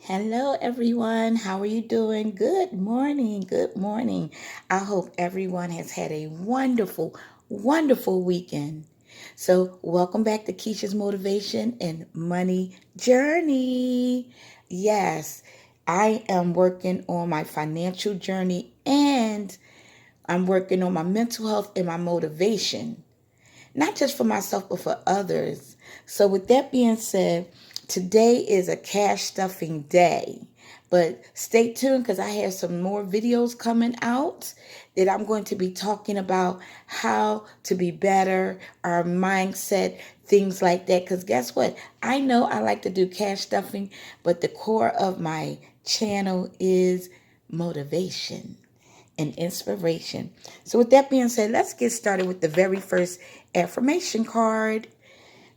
Hello, everyone. How are you doing? Good morning. Good morning. I hope everyone has had a wonderful, wonderful weekend. So, welcome back to Keysha's Motivation and Money Journey. Yes, I am working on my financial journey and I'm working on my mental health and my motivation, not just for myself, but for others. So, with that being said, today is a cash stuffing day. But stay tuned because I have some more videos coming out that I'm going to be talking about how to be better, our mindset, things like that. Because guess what? I know I like to do cash stuffing, but the core of my channel is motivation and inspiration. So, with that being said, let's get started with the very first affirmation card.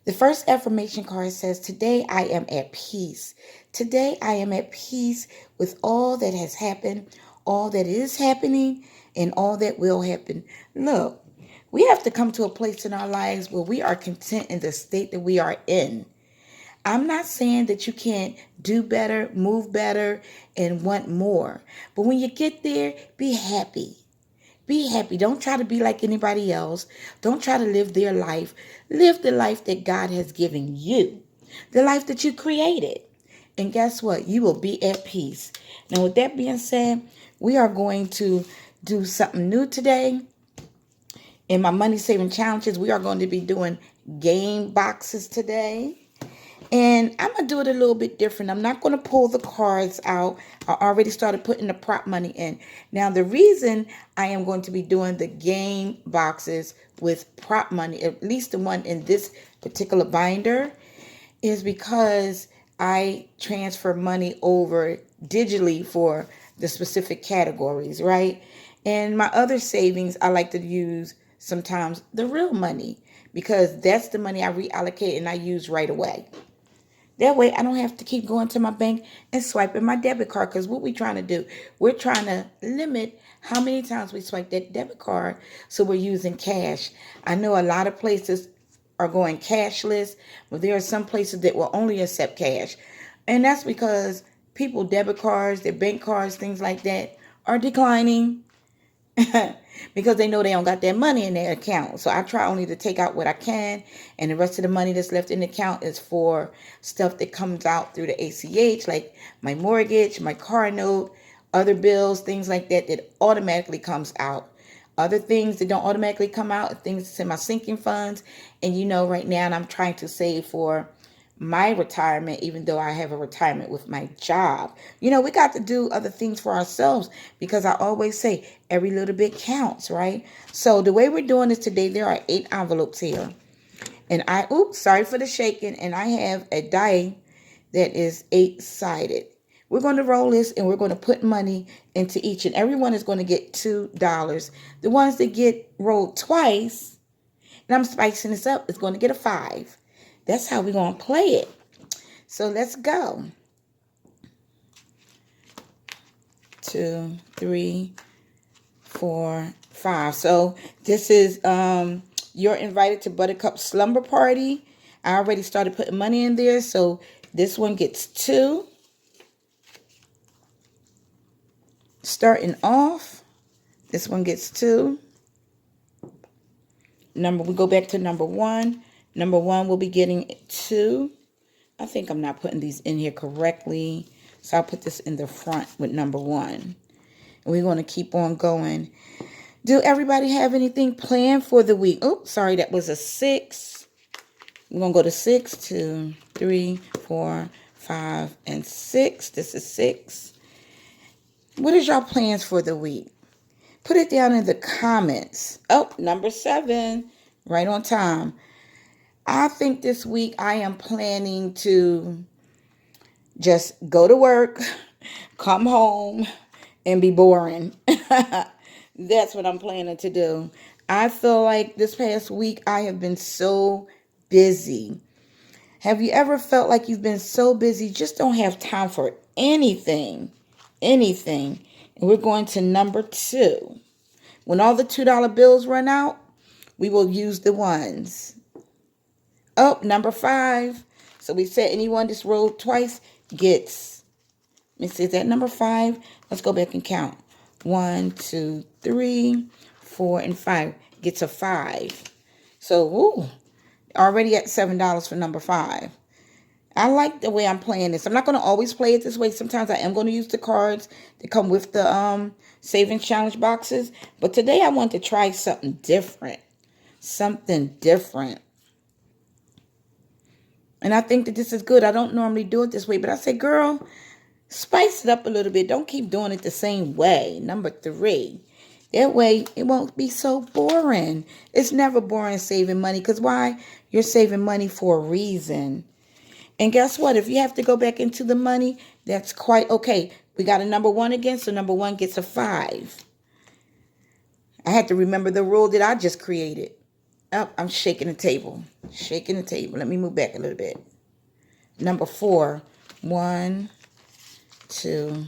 The first affirmation card says, "Today I am at peace. Today I am at peace with all that has happened, all that is happening, and all that will happen." Look, we have to come to a place in our lives where we are content in the state that we are in. I'm not saying that you can't do better, move better, and want more. But when you get there, be happy. Be happy. Don't try to be like anybody else. Don't try to live their life. Live the life that God has given you, the life that you created. And guess what? You will be at peace. Now, with that being said, we are going to do something new today. In my money saving challenges, we are going to be doing game boxes today. And I'm going to do it a little bit different. I'm not going to pull the cards out. I already started putting the prop money in. Now, the reason I am going to be doing the game boxes with prop money, at least the one in this particular binder, is because I transfer money over digitally for the specific categories, right? And my other savings, I like to use sometimes the real money because that's the money I reallocate and I use right away. That way I don't have to keep going to my bank and swiping my debit card. Because what we're trying to do, we're trying to limit how many times we swipe that debit card. So we're using cash. I know a lot of places are going cashless, but there are some places that will only accept cash. And that's because people debit cards, their bank cards, things like that are declining. Because they know they don't got that money in their account. So I try only to take out what I can, and the rest of the money that's left in the account is for stuff that comes out through the ACH, like my mortgage, my car note, other bills, things like that that automatically comes out. Other things that don't automatically come out, things that's in my sinking funds. And right now I'm trying to save for my retirement, even though I have a retirement with my job. We got to do other things for ourselves because I always say every little bit counts, right? So the way we're doing this today, there are 8 envelopes here. And sorry for the shaking. And I have a die that is 8-sided. We're going to roll this and we're going to put money into each. And everyone is going to get $2. The ones that get rolled twice, and I'm spicing this up, is going to get a 5. That's how we're going to play it. So let's go. 2, 3, 4, 5. So this is you're invited to Buttercup Slumber Party. I already started putting money in there. So this one gets 2. Starting off, this one gets 2. We go back to number 1. Number 1 will be getting 2. I think I'm not putting these in here correctly. So I'll put this in the front with number 1. And we're going to keep on going. Do everybody have anything planned for the week? Oh, sorry, that was a 6. We're going to go to 6, 2, 3, 4, 5, and 6. This is 6. What is y'all plans for the week? Put it down in the comments. Oh, number 7, right on time. I think this week I am planning to just go to work, come home, and be boring. That's what I'm planning to do. I feel like this past week I have been so busy. Have you ever felt like you've been so busy, just don't have time for anything? Anything. And we're going to number 2. When all the $2 bills run out, we will use the ones. Oh, number 5. So we said anyone that's rolled twice gets Let me see, is that number 5? Let's go back and count. 1, 2, 3, 4, and 5 gets a 5. So, woo, already at $7 for number 5. I like the way I'm playing this. I'm not going to always play it this way. Sometimes I am going to use the cards that come with the savings challenge boxes. But today I want to try something different. Something different. And I think that this is good. I don't normally do it this way. But I say, girl, spice it up a little bit. Don't keep doing it the same way. Number 3. That way it won't be so boring. It's never boring saving money. Because why? You're saving money for a reason. And guess what? If you have to go back into the money, that's quite okay. We got a number 1 again, so number 1 gets a 5. I had to remember the rule that I just created. Oh, I'm shaking the table. Shaking the table. Let me move back a little bit. Number 4. 1, 2,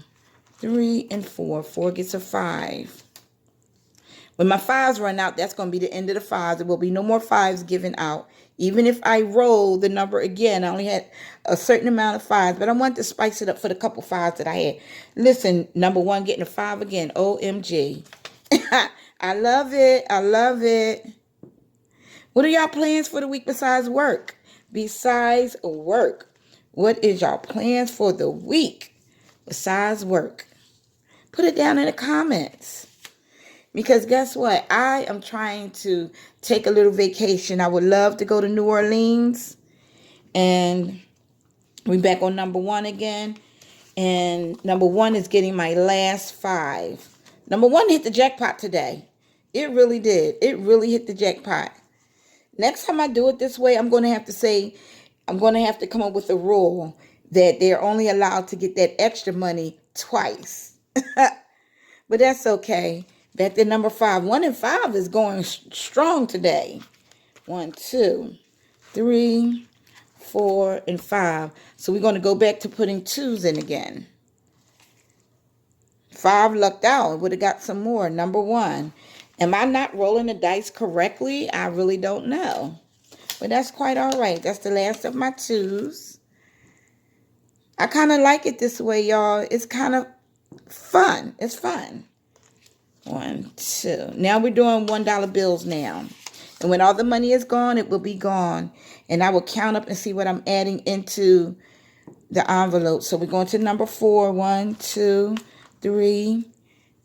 3, and 4. 4 gets a 5. When my 5s run out, that's going to be the end of the 5s. There will be no more 5s given out. Even if I roll the number again, I only had a certain amount of 5s, but I wanted to spice it up for the couple 5s that I had. Listen, number 1 getting a 5 again. OMG. I love it. I love it. What are y'all plans for the week besides work? Besides work. What is y'all plans for the week besides work? Put it down in the comments. Because guess what? I am trying to take a little vacation. I would love to go to New Orleans. And we're back on number 1 again. And number 1 is getting my last 5. Number 1 hit the jackpot today. It really did. It really hit the jackpot. Next time I do it this way, I'm going to have to come up with a rule that they're only allowed to get that extra money twice. But that's okay. Back to number 5. 1 and 5 is going strong today. 1, 2, 3, 4, and 5. So we're going to go back to putting 2s in again. 5 lucked out. Would have got some more. Number 1. Am I not rolling the dice correctly? I really don't know. But that's quite all right. That's the last of my 2s. I kind of like it this way, y'all. It's kind of fun. It's fun. 1, 2. Now we're doing $1 bills now. And when all the money is gone, it will be gone. And I will count up and see what I'm adding into the envelope. So we're going to number 4. 1, 2, 3.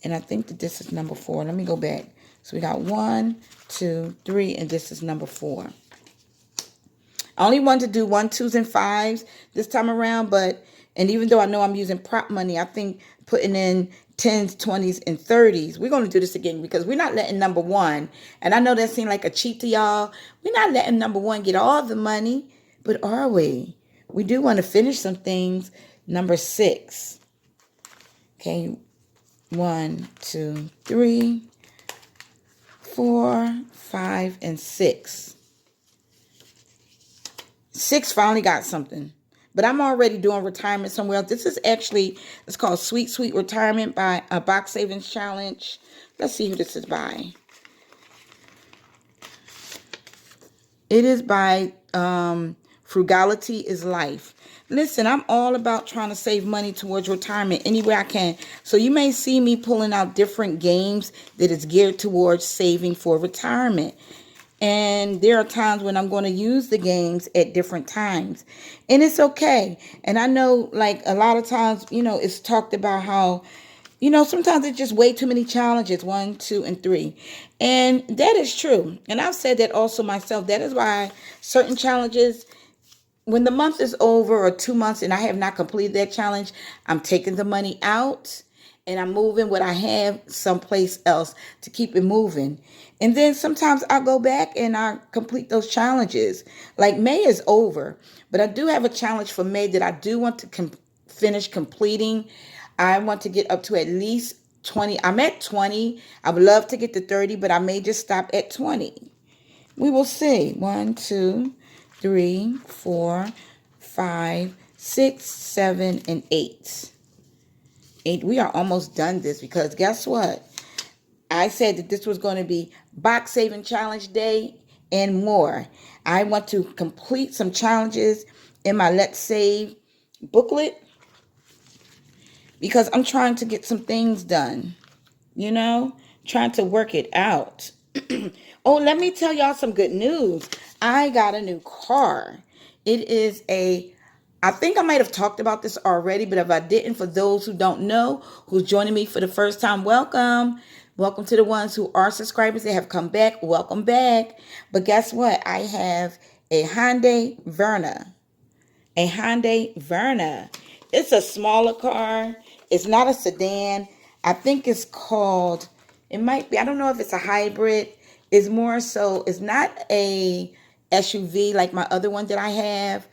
And I think that this is number 4. Let me go back. So we got 1, 2, 3. And this is number 4. I only wanted to do 1, 2s, and 5s this time around. And even though I know I'm using prop money, I think putting in 10s, 20s, and 30s. We're going to do this again because we're not letting number 1. And I know that seemed like a cheat to y'all. We're not letting number 1 get all the money. But are we? We do want to finish some things. Number 6. Okay. 1, 2, 3, 4, 5, and 6. 6 finally got something. But I'm already doing retirement somewhere else. This is actually, it's called Sweet Sweet Retirement by a Box Savings Challenge. Let's see who this is by. It is by Frugality is Life. Listen, I'm all about trying to save money towards retirement any way I can. So you may see me pulling out different games that is geared towards saving for retirement. And there are times when I'm going to use the games at different times. And it's okay. And I know, like, a lot of times, it's talked about how, sometimes it's just way too many challenges. 1, 2, and 3. And that is true. And I've said that also myself. That is why certain challenges, when the month is over or 2 months and I have not completed that challenge, I'm taking the money out and I'm moving what I have someplace else to keep it moving. And then sometimes I'll go back and I complete those challenges. Like May is over, but I do have a challenge for May that I do want to finish completing. I want to get up to at least 20. I'm at 20. I would love to get to 30, but I may just stop at 20. We will see. 1, 2, 3, 4, 5, 6, 7, and 8. We are almost done this because guess what? I said that this was going to be Box Saving Challenge Day and more. I want to complete some challenges in my Let's Save booklet. because I'm trying to get some things done, you know, trying to work it out. Oh, let me tell y'all some good news. I got a new car. It is I think I might have talked about this already, but if I didn't, for those who don't know, who's joining me for the first time, welcome. Welcome to the ones who are subscribers that have come back. Welcome back. But guess what? I have a Hyundai Verna. A Hyundai Verna. It's a smaller car. It's not a sedan. I think it's called, it might be, I don't know if it's a hybrid. It's more so, it's not a SUV like my other one that I have,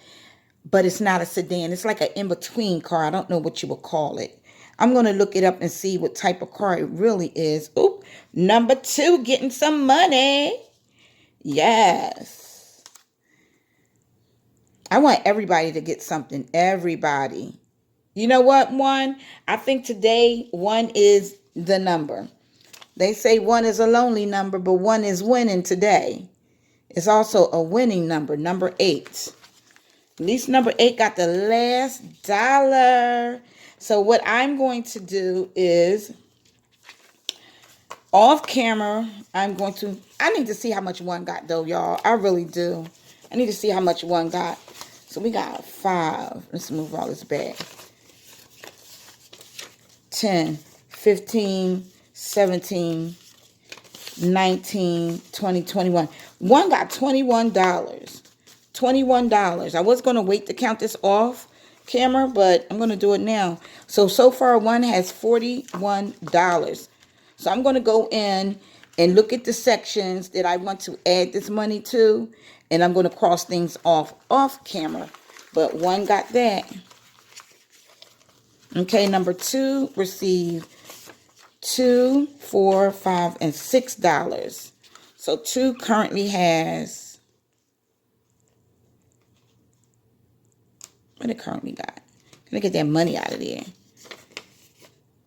but it's not a sedan. It's like an in-between car. I don't know what you would call it. I'm going to look it up and see what type of car it really is. Oop, number 2, getting some money. Yes. I want everybody to get something. Everybody. You know what, 1? I think today 1 is the number. They say 1 is a lonely number, but 1 is winning today. It's also a winning number, number 8. At least number 8 got the last dollar. So what I'm going to do is, off camera, I need to see how much 1 got though, y'all. I really do. I need to see how much 1 got. So we got 5. Let's move all this back. 10, 15, 17, 19, 20, 21. 1 got $21. $21. I was going to wait to count this off camera, but I'm going to do it now. So far 1 has $41. So I'm going to go in and look at the sections that I want to add this money to, and I'm going to cross things off camera. But 1 got that. Okay, number 2 received $2, $4, $5, and $6. So 2 currently has, what it currently got? Gonna get that money out of there.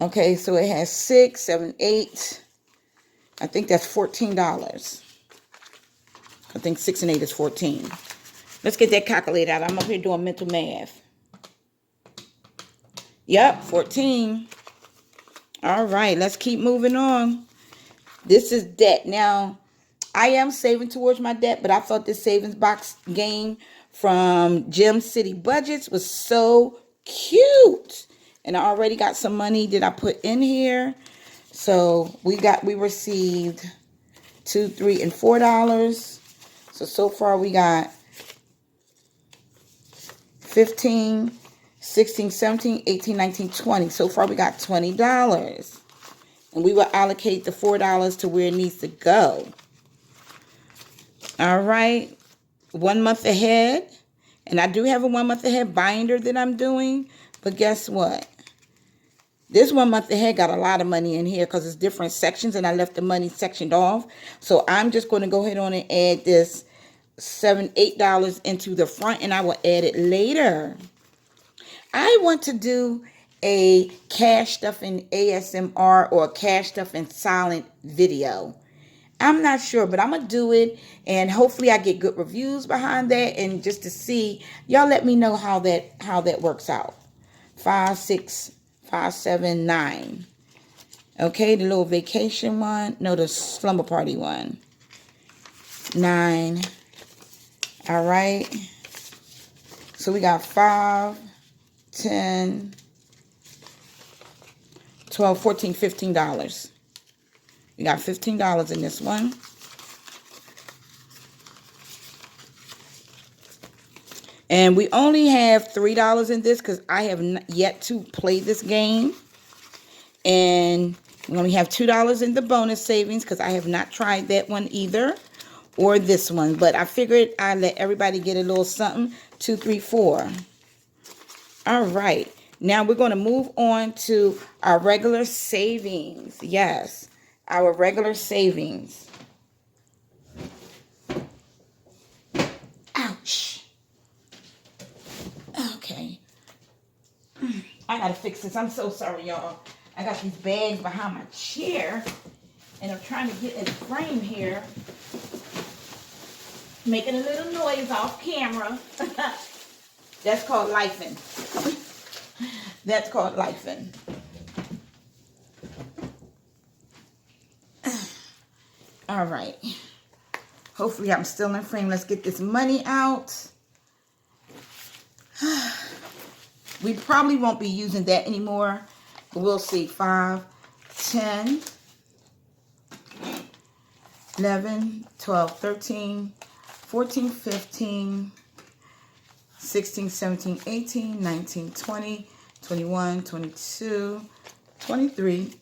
Okay, so it has 6, 7, 8. I think that's $14. I think 6 and 8 is 14. Let's get that calculator out. I'm up here doing mental math. Yep, 14. All right, let's keep moving on. This is debt. Now, I am saving towards my debt, but I thought this savings box game from Gem City Budgets was so cute. And I already got some money that I put in here. So we received $2, $3, and $4. So far we got 15, 16, 17, 18, 19, 20. So far we got $20. And we will allocate the $4 to where it needs to go. All right. 1 month ahead. And I do have a 1 month ahead binder that I'm doing. But guess what? This 1 month ahead got a lot of money in here because it's different sections and I left the money sectioned off. So I'm just going to go ahead on and add this $7, $8 into the front, and I will add it later. I want to do a cash stuff in ASMR or a cash stuff in silent video. I'm not sure, but I'm going to do it, and hopefully I get good reviews behind that, and just to see, y'all let me know how that works out. 5, 6, 5, 7, 9. Okay, the little vacation one. No, the slumber party one. 9. All right. So we got 5, 10, 12, 14, $15. We got $15 in this one. And we only have $3 in this because I have yet to play this game. And we only have $2 in the bonus savings because I have not tried that one either. Or this one. But I figured I'd let everybody get a little something. 2, 3, 4. All right. Now we're going to move on to our regular savings. Yes. Our regular savings. Ouch. Okay. I gotta fix this. I'm so sorry, y'all. I got these bags behind my chair, and I'm trying to get in frame here. Making a little noise off camera. That's called lifing. That's called lifing. All right. Hopefully I'm still in frame. Let's get this money out. We probably won't be using that anymore. We'll see. 5, 10, 11, 12, 13, 14, 15, 16, 17, 18, 19, 20, 21, 22, 23,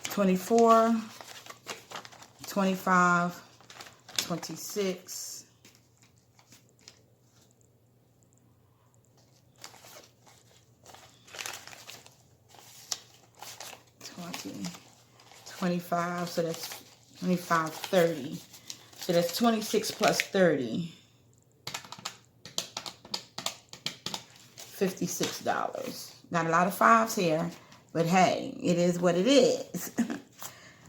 24, 25, 26, 20, 25, so that's 25, 30. So that's 26 plus 30. $56. Got a lot of fives here, but hey, it is what it is.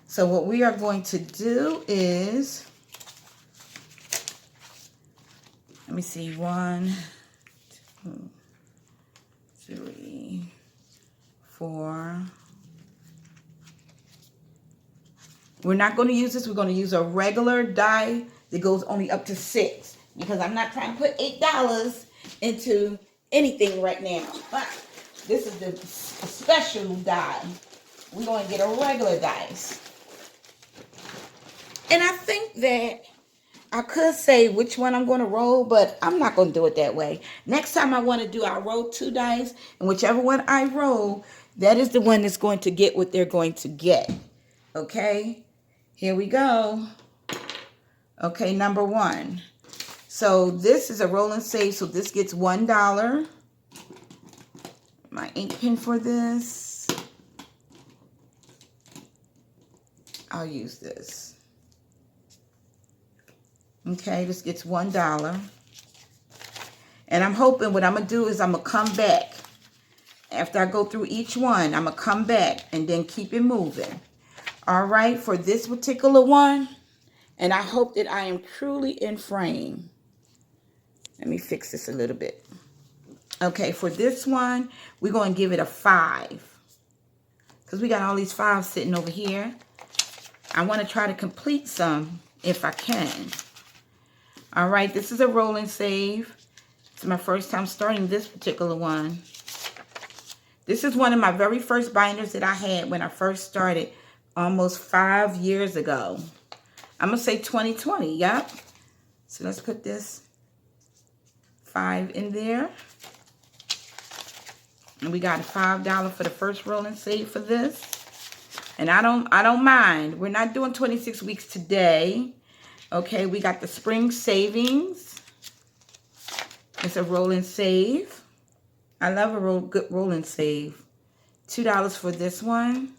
So what we are going to do is, let me see, 1, 2, 3, 4. We're not going to use this. We're going to use a regular die that goes only up to 6, because I'm not trying to put $8 into anything right now. This is the special die. We're going to get a regular dice. And I think that I could say which one I'm going to roll, but I'm not going to do it that way. Next time I want to do, I'll roll 2 dice, and whichever one I roll, that is the one that's going to get what they're going to get. Okay? Here we go. Okay, number 1. So this is a roll and save, so this gets $1. My ink pen for this. I'll use this. Okay, this gets $1. And I'm hoping what I'm going to do is I'm going to come back. After I go through each one, I'm going to come back and then keep it moving. All right, for this particular one, and I hope that I am truly in frame. Let me fix this a little bit. Okay, for this one, we're going to give it a 5. Because we got all these 5s sitting over here. I want to try to complete some if I can. All right, this is a roll and save. It's my first time starting this particular one. This is one of my very first binders that I had when I first started almost 5 years ago. I'm going to say 2020, yep. So let's put this 5 in there. And we got a $5 for the first roll and save for this. And I don't mind. We're not doing 26 weeks today. Okay, we got the spring savings. It's a roll and save. I love a good roll and save. $2 for this one.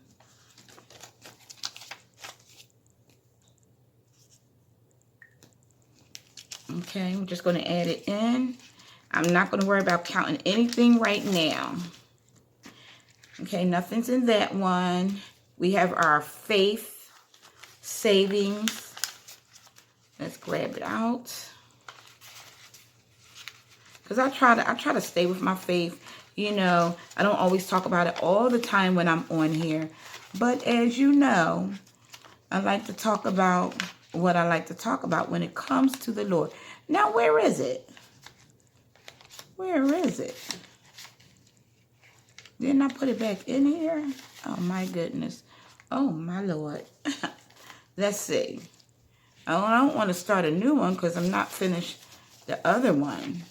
Okay, we're just going to add it in. I'm not going to worry about counting anything right now. Okay, nothing's in that one. We have our faith savings. Let's grab it out. Because I try to stay with my faith. You know, I don't always talk about it all the time when I'm on here. But as you know, I like to talk about what I like to talk about when it comes to the Lord. Now, where is it? Where is it? Didn't I put it back in here? Oh, my goodness. Oh, my Lord. Let's see. Oh, I don't want to start a new one because I'm not finished the other one.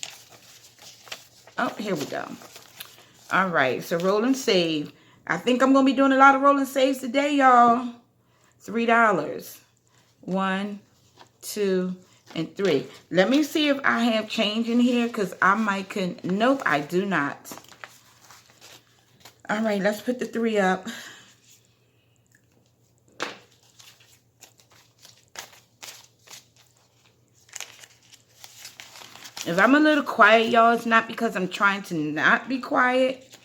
Oh, here we go. All right, so roll and save. I think I'm going to be doing a lot of roll and saves today, y'all. $3. 1, 2, and 3. Let me see if I have change in here because I might nope, I do not. All right, let's put the 3 up. If I'm a little quiet, y'all, it's not because I'm trying to not be quiet.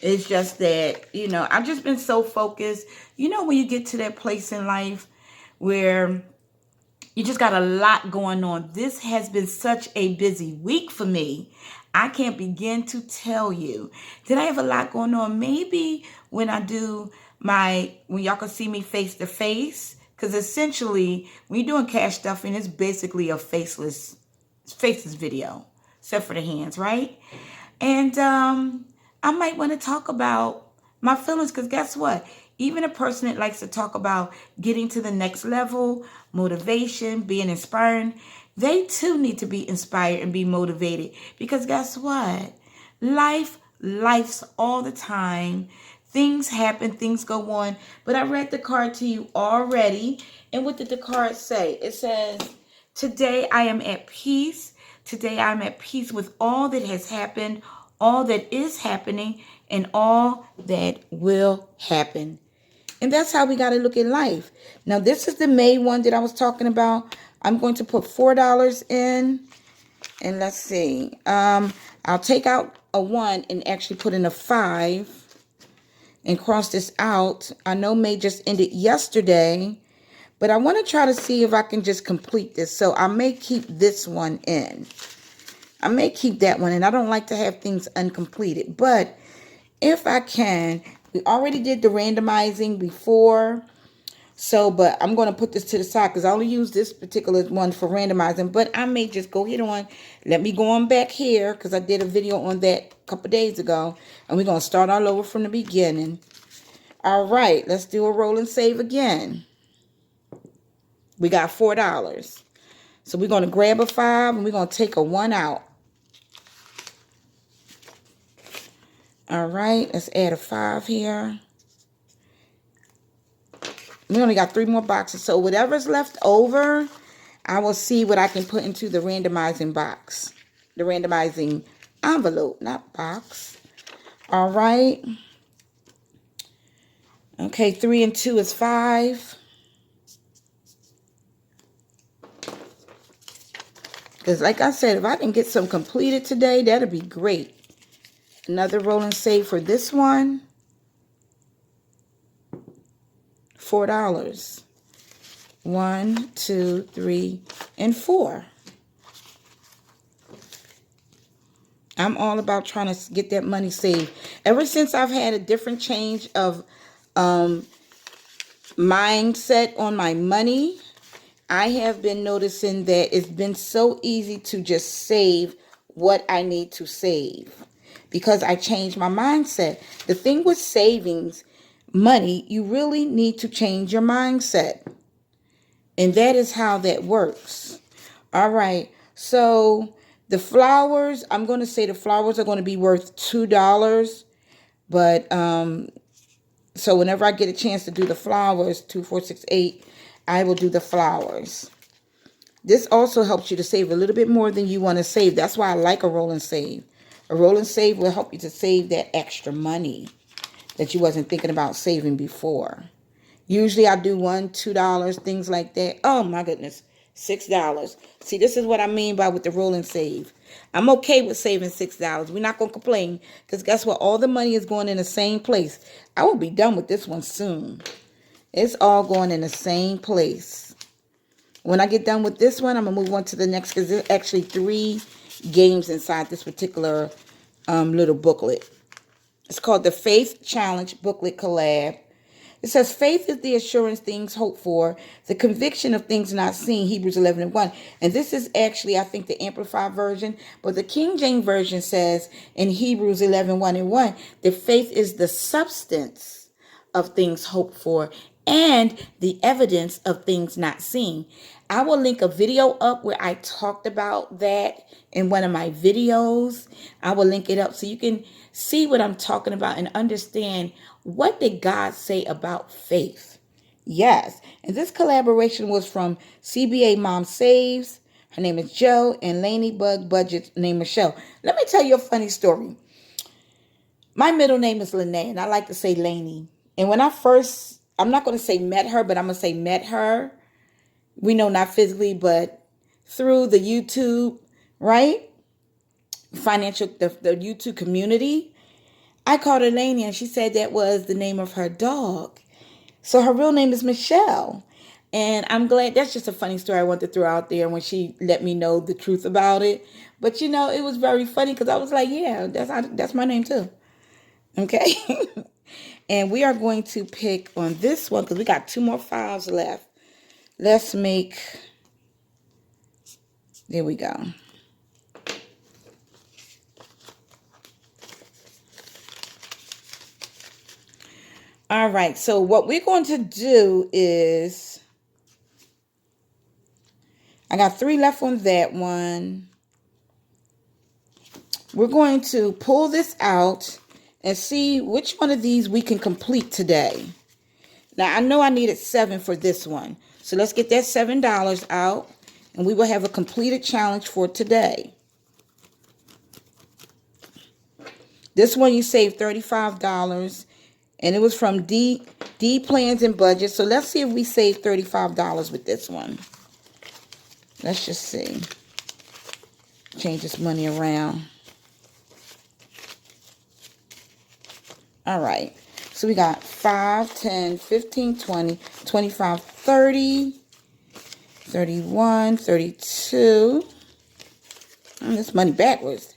It's just that, you know, I've just been so focused. You know, when you get to that place in life where you just got a lot going on. This has been such a busy week for me. I can't begin to tell you that I have a lot going on. Maybe when I do when y'all can see me face to face, because essentially when you're doing cash stuffing, it's basically a faceless video, except for the hands, right? And I might want to talk about my feelings, because guess what? Even a person that likes to talk about getting to the next level, motivation, being inspired, they too need to be inspired and be motivated. Because guess what? Life's all the time. Things happen, things go on. But I read the card to you already. And what did the card say? It says, today I am at peace. Today I'm at peace with all that has happened, all that is happening, and all that will happen. And that's how we got to look at life. Now, this is the May one that I was talking about. I'm going to put $4 in. And let's see. I'll take out a 1 and actually put in a 5 and cross this out. I know May just ended yesterday, but I want to try to see if I can just complete this. So I may keep this one in. I may keep that one, and I don't like to have things uncompleted. But if I can, we already did the randomizing before. So, but I'm going to put this to the side because I only use this particular one for randomizing. But I may just go ahead on. Let me go on back here because I did a video on that a couple days ago. And we're going to start all over from the beginning. All right, let's do a roll and save again. We got $4. So we're going to grab a 5 and we're going to take a 1 out. All right, let's add a 5 here. We only got 3 more boxes. So whatever's left over, I will see what I can put into the randomizing box. The randomizing envelope, not box. All right. Okay, 3 and 2 is 5. Because like I said, if I can get some completed today, that'll be great. Another roll and save for this one. $4. 1, 2, 3, and 4. I'm all about trying to get that money saved. Ever since I've had a different change of mindset on my money, I have been noticing that it's been so easy to just save what I need to save because I changed my mindset. The thing with savings money, you really need to change your mindset. And that is how that works. All right. So the flowers, I'm going to say the flowers are going to be worth $2. But so whenever I get a chance to do the flowers, 2, 4, 6, 8, I will do the flowers. This also helps you to save a little bit more than you want to save. That's why I like a roll and save. A roll and save will help you to save that extra money that you wasn't thinking about saving before. Usually I do $1, $2, things like that. Oh my goodness, $6. See, this is what I mean by with the roll and save. I'm okay with saving $6. We're not going to complain because guess what? All the money is going in the same place. I will be done with this one soon. It's all going in the same place. When I get done with this one, I'm going to move on to the next because there's actually 3 games inside this particular little booklet. It's called the Faith Challenge Booklet Collab. It says, faith is the assurance things hoped for, the conviction of things not seen, Hebrews 11 and 1. And this is actually, I think, the Amplified version. But the King James Version says in Hebrews 11, 1 and 1, that faith is the substance of things hoped for and the evidence of things not seen. I will link a video up where I talked about that in one of my videos. I will link it up so you can see what I'm talking about and understand what did God say about faith. Yes. And this collaboration was from CBA Mom Saves. Her name is Joe, and Laney Bug Budget's name is Michelle. Let me tell you a funny story. My middle name is Lene, and I like to say Laney. And when I first, I'm not going to say met her, but I'm going to say met her. We know not physically, but through the YouTube, right? The YouTube community. I called her Laney, and she said that was the name of her dog. So her real name is Michelle. And I'm glad, that's just a funny story I want to throw out there when she let me know the truth about it. But it was very funny because I was like, yeah, that's my name too. Okay. And we are going to pick on this one because we got two more files left. Let's make, there we go. All right, so what we're going to do is, I got 3 left on that one. We're going to pull this out and see which one of these we can complete today. Now, I know I needed 7 for this one. So let's get that $7 out, and we will have a completed challenge for today. This one you saved $35, and it was from D Plans and Budget. So let's see if we save $35 with this one. Let's just see. Change this money around. All right. So we got 5, 10, 15, 20, 25, 30, 31, 32. This money backwards.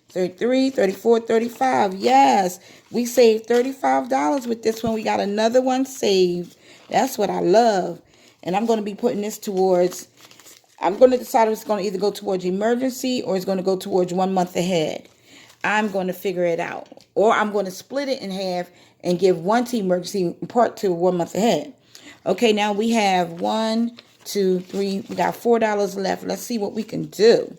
33, 34, 35. Yes, we saved $35 with this one. We got another one saved. That's what I love. And I'm going to be putting this towards, I'm going to decide if it's going to either go towards emergency or it's going to go towards 1 month ahead. I'm going to figure it out. Or I'm going to split it in half and give one to emergency, part to 1 month ahead. Okay, now we have 1, 2, 3. We got $4 left. Let's see what we can do.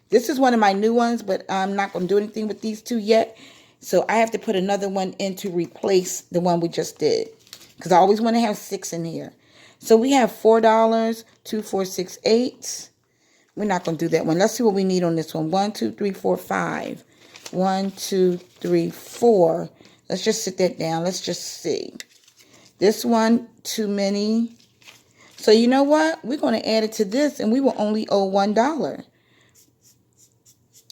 This is one of my new ones, but I'm not going to do anything with these 2 yet. So I have to put another one in to replace the one we just did. Because I always want to have 6 in here. So we have $4, 2, 4, 6, 8. We're not going to do that one. Let's see what we need on this one. 1, 2, 3, 4, 5. 1, 2, 3, 4. Let's just sit that down. Let's just see. This one, too many. So you know what? We're going to add it to this, and we will only owe $1.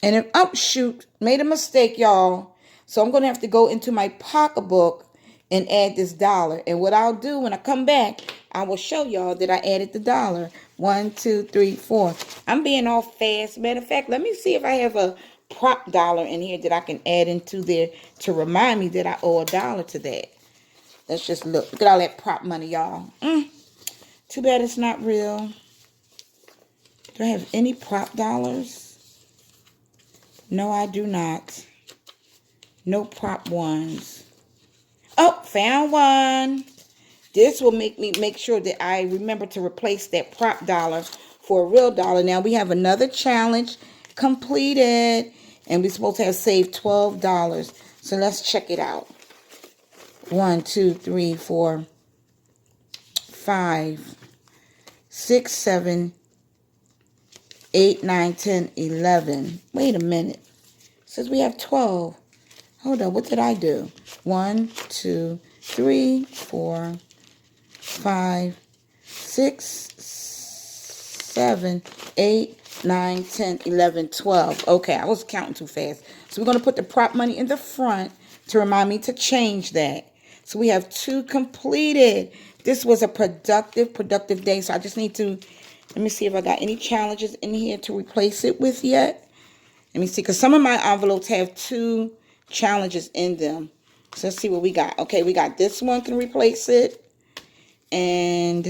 And if, oh, shoot, made a mistake, y'all. So I'm going to have to go into my pocketbook and add this $1. And what I'll do when I come back, I will show y'all that I added the $1. 1, 2, 3, 4. I'm being all fast. Matter of fact, let me see if I have a prop dollar in here that I can add into there to remind me that I owe $1 to that. Let's just look. Look at all that prop money, y'all. Too bad it's not real. Do I have any prop dollars? No, I do not. No prop ones. Oh, found one. This will make me make sure that I remember to replace that prop dollar for a real dollar. Now we have another challenge completed, and we're supposed to have saved $12. So let's check it out. 1, 2, 3, 4, 5, 6, 7, 8, 9, 10, 11. Wait a minute. It says we have 12. Hold on. What did I do? 1, 2, 3, 4, 5, 6, 7, 8, 9, 10, 11, 12. Okay, I was counting too fast. So we're going to put the prop money in the front to remind me to change that. So we have 2 completed. This was a productive day. So I just need to, let me see if I got any challenges in here to replace it with yet. Let me see, because some of my envelopes have 2 challenges in them. So let's see what we got. Okay, we got this one can replace it. And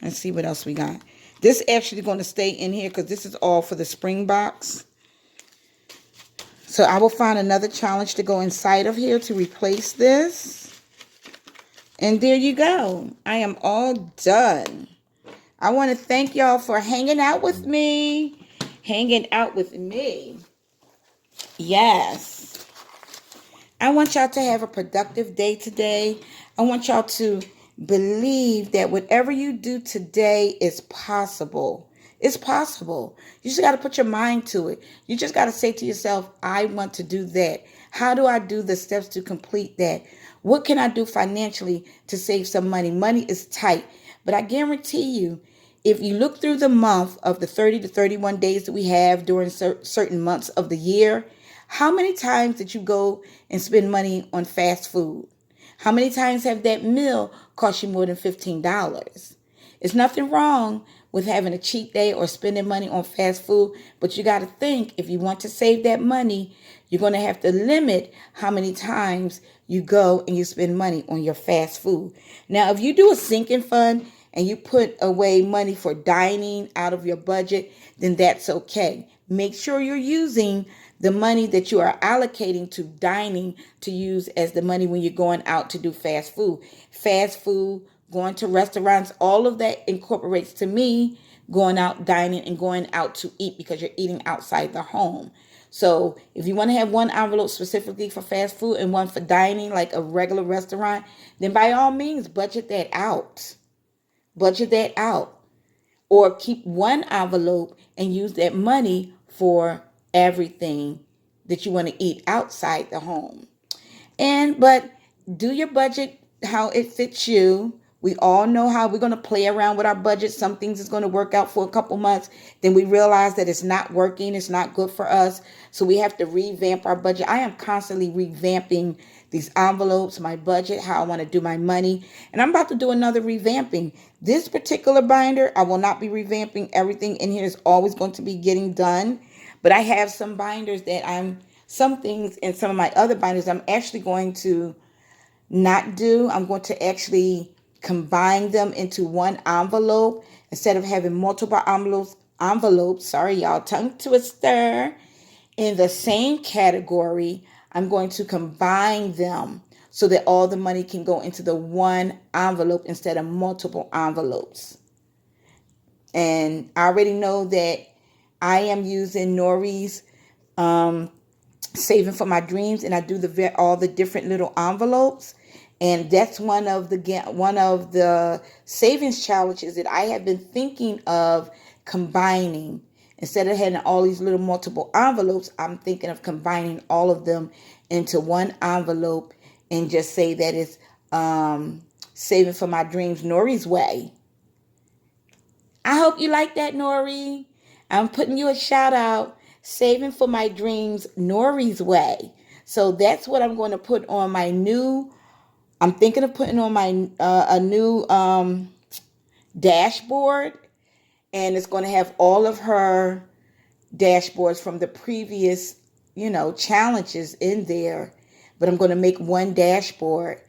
let's see what else we got. This actually going to stay in here because this is all for the spring box. So I will find another challenge to go inside of here to replace this. And there you go. I am all done. I want to thank y'all for hanging out with me. Yes. I want y'all to have a productive day today. I want y'all to believe that whatever you do today is possible. It's possible. You just got to put your mind to it. You just got to say to yourself, I want to do that. How do I do the steps to complete that? What can I do financially to save some money? Money is tight. But I guarantee you, if you look through the month of the 30 to 31 days that we have during certain months of the year, how many times did you go and spend money on fast food? How many times have that meal cost you more than $15? It's nothing wrong with having a cheat day or spending money on fast food, but you got to think, if you want to save that money, you're going to have to limit how many times you go and you spend money on your fast food. Now, if you do a sinking fund and you put away money for dining out of your budget, then that's okay. Make sure you're using the money that you are allocating to dining to use as the money when you're going out to do fast food. Fast food, going to restaurants, all of that incorporates to me going out dining and going out to eat because you're eating outside the home. So if you want to have one envelope specifically for fast food and one for dining like a regular restaurant, then by all means budget that out. Budget that out. Or keep one envelope and use that money for everything that you want to eat outside the home. But do your budget how it fits you. We all know how we're going to play around with our budget. Some things is going to work out for a couple months. Then we realize that it's not working. It's not good for us. So we have to revamp our budget. I am constantly revamping these envelopes, my budget, how I want to do my money. And I'm about to do another revamping. This particular binder, I will not be revamping. Everything in here is always going to be getting done. But I have some binders that some things in some of my other binders I'm actually going to not do. I'm going to actually combine them into one envelope instead of having multiple envelopes, sorry y'all, tongue twister, in the same category. I'm going to combine them so that all the money can go into the one envelope instead of multiple envelopes. And I already know that I am using Nori's Saving for My Dreams, and I do all the different little envelopes. And that's one of the savings challenges that I have been thinking of combining. Instead of having all these little multiple envelopes, I'm thinking of combining all of them into one envelope and just say that it's Saving for My Dreams Nori's Way. I hope you like that, Nori. I'm putting you a shout out. Saving for My Dreams Nori's Way. So that's what I'm going to put on my new. I'm thinking of putting on my a new dashboard, and it's going to have all of her dashboards from the previous, challenges in there. But I'm going to make one dashboard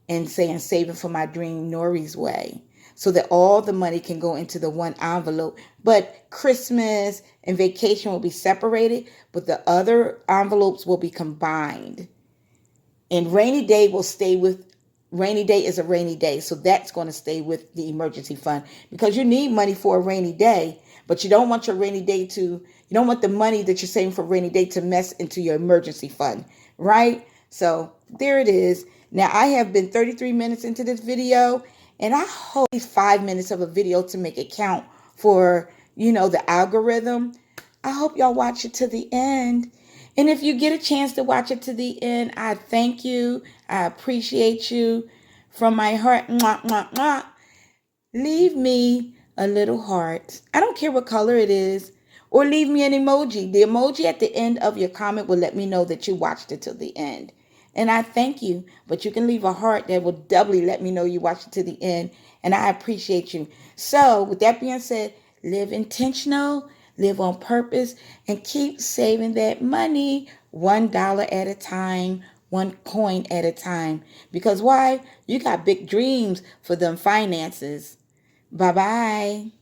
and saying Saving for My Dream Nori's Way, so that all the money can go into the one envelope. But Christmas and vacation will be separated, but the other envelopes will be combined. And rainy day is a rainy day. So that's going to stay with the emergency fund, because you need money for a rainy day, but you don't want you don't want the money that you're saving for a rainy day to mess into your emergency fund, right? So there it is. Now I have been 33 minutes into this video, and I hope these 5 minutes of a video to make it count for, the algorithm. I hope y'all watch it to the end. And if you get a chance to watch it to the end, I thank you. I appreciate you from my heart. Mwah, mwah, mwah. Leave me a little heart. I don't care what color it is. Or leave me an emoji. The emoji at the end of your comment will let me know that you watched it till the end. And I thank you. But you can leave a heart that will doubly let me know you watched it to the end. And I appreciate you. So with that being said, live intentional, live on purpose, and keep saving that money $1 at a time, one coin at a time. Because why? You got big dreams for them finances. Bye-bye.